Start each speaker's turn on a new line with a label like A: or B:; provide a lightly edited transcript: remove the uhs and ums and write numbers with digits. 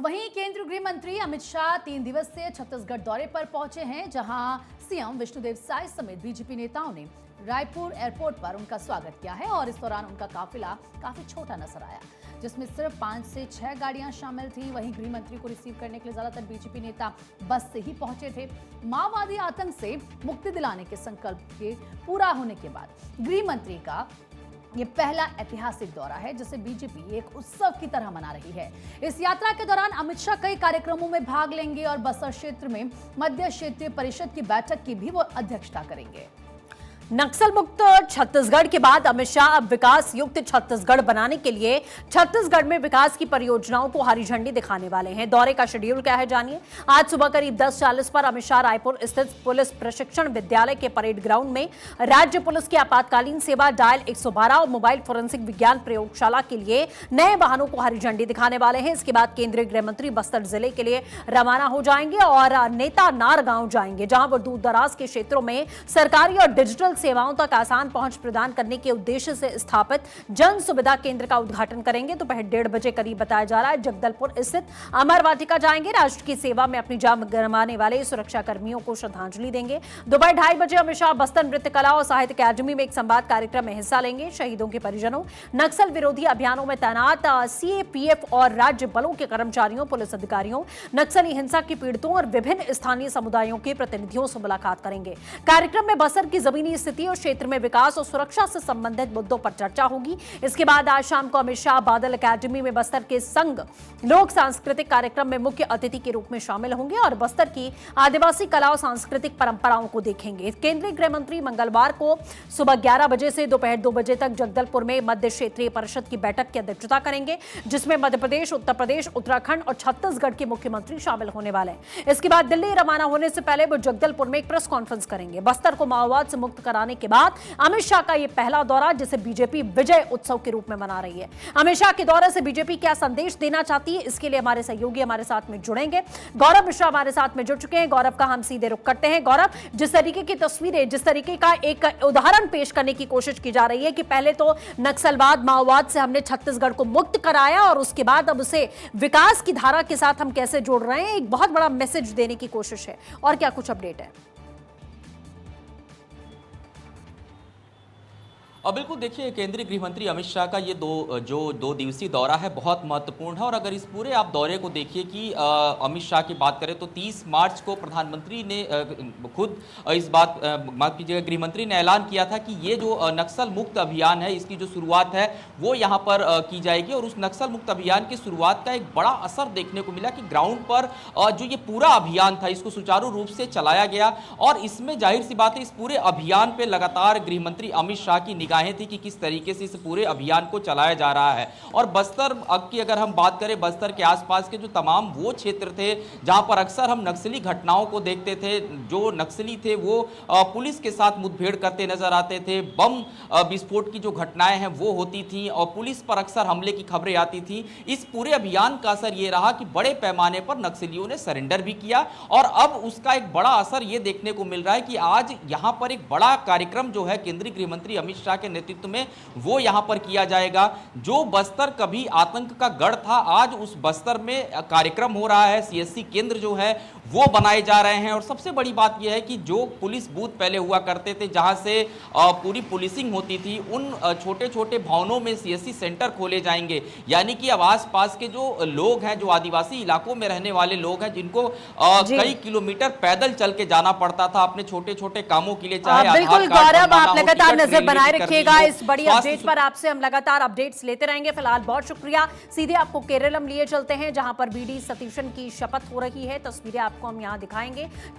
A: वहीं केंद्रीय गृह मंत्री अमित शाह 3 दिवसीय छत्तीसगढ़ दौरे पर पहुंचे हैं, जहां सीएम विष्णुदेव साय समेत बीजेपी नेताओं ने रायपुर एयरपोर्ट पर उनका स्वागत किया है और इस दौरान उनका काफिला काफी छोटा नजर आया, जिसमें सिर्फ 5 से 6 गाड़ियां शामिल थी। वहीं गृह मंत्री को रिसीव करने के लिए ज्यादातर बीजेपी नेता बस से ही पहुंचे थे। माओवादी आतंक से मुक्ति दिलाने के संकल्प के पूरा होने के बाद गृह मंत्री का ये पहला ऐतिहासिक दौरा है, जिसे बीजेपी एक उत्सव की तरह मना रही है। इस यात्रा के दौरान अमित शाह कई कार्यक्रमों में भाग लेंगे और बस्तर क्षेत्र में मध्य क्षेत्रीय परिषद की बैठक की भी वो अध्यक्षता करेंगे।
B: नक्सल मुक्त छत्तीसगढ़ के बाद अमित शाह अब विकास युक्त छत्तीसगढ़ बनाने के लिए छत्तीसगढ़ में विकास की परियोजनाओं को हरी झंडी दिखाने वाले हैं। दौरे का शेड्यूल क्या है, जानिए। आज सुबह करीब 10:40 पर अमित शाह रायपुर स्थित पुलिस प्रशिक्षण विद्यालय के परेड ग्राउंड में राज्य पुलिस की आपातकालीन सेवा डायल 112 और मोबाइल फोरेंसिक विज्ञान प्रयोगशाला के लिए नए वाहनों को हरी झंडी दिखाने वाले हैं। इसके बाद केंद्रीय गृह मंत्री बस्तर जिले के लिए रवाना हो जाएंगे और नेतानार गांव जाएंगे, जहां वो दूर दराज के क्षेत्रों में सरकारी और डिजिटल सेवाओं तक आसान पहुंच प्रदान करने के उद्देश्य से स्थापित जन सुविधा केंद्र का उद्घाटन करेंगे। दोपहर 1:30 बजे करीब बताया जा रहा है जगदलपुर स्थित अमर वाटिका जाएंगे। राष्ट्र की सेवा में अपनी जान गंवाने वाले सुरक्षा कर्मियों को श्रद्धांजलि देंगे। दोपहर 2:30 बजे अमित शाह बस्तर नृत्य कला और साहित्य अकादमी में एक संवाद कार्यक्रम में हिस्सा लेंगे। शहीदों के परिजनों, नक्सल विरोधी अभियानों में तैनात सीएपीएफ और राज्य बलों के कर्मचारियों, पुलिस अधिकारियों, नक्सली हिंसा के पीड़ितों और विभिन्न स्थानीय समुदायों के प्रतिनिधियों से मुलाकात करेंगे। कार्यक्रम में बस्तर की जमीनी स्थिति और क्षेत्र में विकास और सुरक्षा से संबंधित मुद्दों पर चर्चा होगी। इसके बाद आज शाम को अमित शाह बादल अकादमी में बस्तर के संघ लोक सांस्कृतिक कार्यक्रम में मुख्य अतिथि के रूप में शामिल होंगे और बस्तर की आदिवासी कला और सांस्कृतिक परंपराओं को देखेंगे। केंद्रीय गृह मंत्री मंगलवार को सुबह 11 बजे से दोपहर 2 बजे तक जगदलपुर में मध्य क्षेत्रीय परिषद की बैठक की अध्यक्षता करेंगे, जिसमें मध्य प्रदेश, उत्तर प्रदेश, उत्तराखंड और छत्तीसगढ़ के मुख्यमंत्री शामिल होने वाले हैं। इसके बाद दिल्ली रवाना होने से पहले वो जगदलपुर में एक प्रेस कॉन्फ्रेंस करेंगे। बस्तर को माओवाद से मुक्त कराने के बाद अमित शाह का यह पहला दौरा, जिसे बीजेपी विजय उत्सव के रूप में मना रही है। अमित शाह के दौरे से बीजेपी क्या संदेश देना चाहती है, इसके लिए हमारे सहयोगी हमारे साथ में जुड़ेंगे। गौरव मिश्रा हमारे साथ में जुड़ चुके हैं। गौरव का हम सीधे रुख करते हैं। गौरव, जिस तरीके की तस्वीरें, जिस तरीके का एक उदाहरण पेश करने की कोशिश की जा रही है कि पहले तो नक्सलवाद, माओवाद से हमने छत्तीसगढ़ को मुक्त कराया और उसके बाद अब उसे विकास की धारा के साथ हम कैसे जोड़ रहे हैं, एक बहुत बड़ा मैसेज देने की कोशिश है। और क्या कुछ अपडेट है?
C: और बिल्कुल देखिए, केंद्रीय गृह मंत्री अमित शाह का ये दो दिवसीय दौरा है बहुत महत्वपूर्ण है। और अगर इस पूरे आप दौरे को देखिए कि अमित शाह की बात करें तो 30 मार्च को प्रधानमंत्री ने खुद इस बात माफ कीजिएगा गृह मंत्री ने ऐलान किया था कि ये जो नक्सल मुक्त अभियान है, इसकी जो शुरुआत है वो यहाँ पर की जाएगी। और उस नक्सल मुक्त अभियान की शुरुआत का एक बड़ा असर देखने को मिला कि ग्राउंड पर जो ये पूरा अभियान था, इसको सुचारू रूप से चलाया गया। और इसमें जाहिर सी बात है, इस पूरे अभियान पर लगातार गृह मंत्री अमित शाह की निगाहें थी कि किस तरीके से इस पूरे अभियान को चलाया जा रहा है। और बस्तर की अगर हम बात करें, बस्तर के आसपास के जो तमाम वो क्षेत्र थे जहां पर अक्सर हम नक्सली घटनाओं को देखते थे, जो नक्सली थे वो पुलिस के साथ मुठभेड़ करते नजर आते थे, बम विस्फोट की जो घटनाएं हैं वो होती थी और पुलिस पर अक्सर हमले की खबरें आती थी। इस पूरे अभियान का असर ये रहा कि बड़े पैमाने पर नक्सलियों ने सरेंडर भी किया और अब उसका एक बड़ा असर ये देखने को मिल रहा है कि आज यहां पर एक बड़ा कार्यक्रम जो है केंद्रीय गृह मंत्री अमित शाह के नेतृत्व में वो यहां पर किया जाएगा। जो बस्तर कभी आतंक का गढ़ था, आज उस बस्तर में कार्यक्रम हो रहा है। सीएससी केंद्र जो है वो बनाए जा रहे हैं। और सबसे बड़ी बात यह है कि जो पुलिस बूथ पहले हुआ करते थे, जहां से पूरी पुलिसिंग होती थी, उन छोटे छोटे भवनों में सीएससी सेंटर खोले जाएंगे। यानी कि अब आसपास के जो लोग हैं, जो आदिवासी इलाकों में रहने वाले लोग हैं, जिनको कई किलोमीटर पैदल चल के जाना पड़ता था अपने छोटे छोटे कामों के लिए, चाहे
B: बिल्कुल गौरव, आप लगातार नजर बनाए रखिएगा इस बड़ी अपडेट पर। आपसे हम लगातार अपडेट्स लेते रहेंगे। फिलहाल बहुत शुक्रिया। सीधे आपको केरलम लिए चलते हैं, जहां पर वीडी सतीशन की शपथ हो रही है। तस्वीरें आपको हम यहां दिखाएंगे।